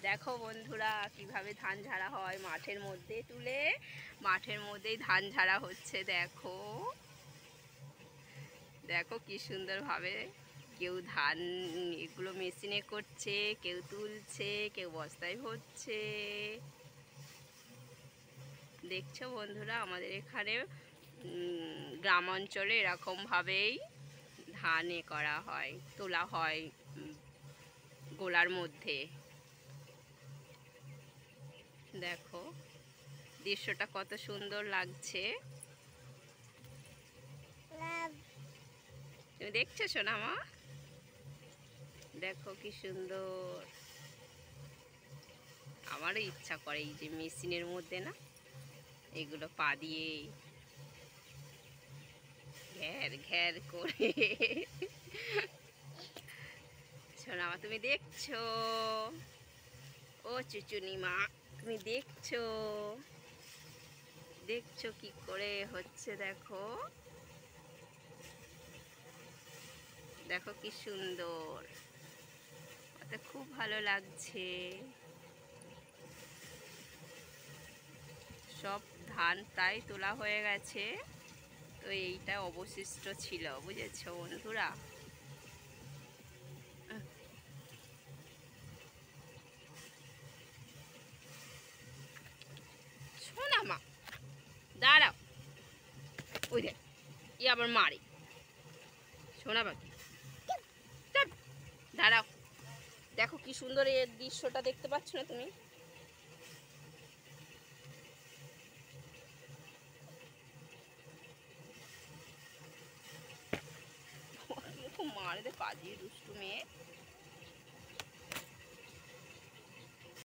দেখো বন্ধুরা কিভাবে ধান ঝাড়া হয়, মাঠের মধ্যে তুলে মাঠের মধ্যেই ধান ঝাড়া হচ্ছে। দেখো দেখো কি সুন্দরভাবে কেউ ধান এগুলো মেশিনে করছে, কেউ তুলছে, কেউ বস্তায় ভরছে। দেখছো বন্ধুরা, আমাদের এখানে গ্রাম অঞ্চলে এরকমভাবেই ধান করা হয়, তোলা হয় গোলার মধ্যে। দেখো দৃশ্যটা কত সুন্দর লাগছে। তুমি দেখছো সোনা মা? দেখো কি সুন্দর। আমারও ইচ্ছা করে এই যে মেশিনের মধ্যে না এগুলো পা দিয়ে ঘ্যার ঘ্যার করে। সোনা মা তুমি দেখছো? ও চুচুনি মা তুমি দেখছো? দেখছো কি করে হচ্ছে? দেখো দেখো কি সুন্দর, এটা খুব ভালো লাগছে। সব ধান প্রায় তোলা হয়ে গেছে, তো এইটা অবশিষ্ট ছিল, বুঝেছো বন্ধুরা? শোনা মা দাঁড়াও, ওই দেখ ই আবার মারি। শোনা বাকি দাঁড়াও, দেখো কি সুন্দর এই দৃশ্যটা দেখতে পাচ্ছ না তুমি? মারে দে পাজিয়ে দুষ্টু মেয়ে।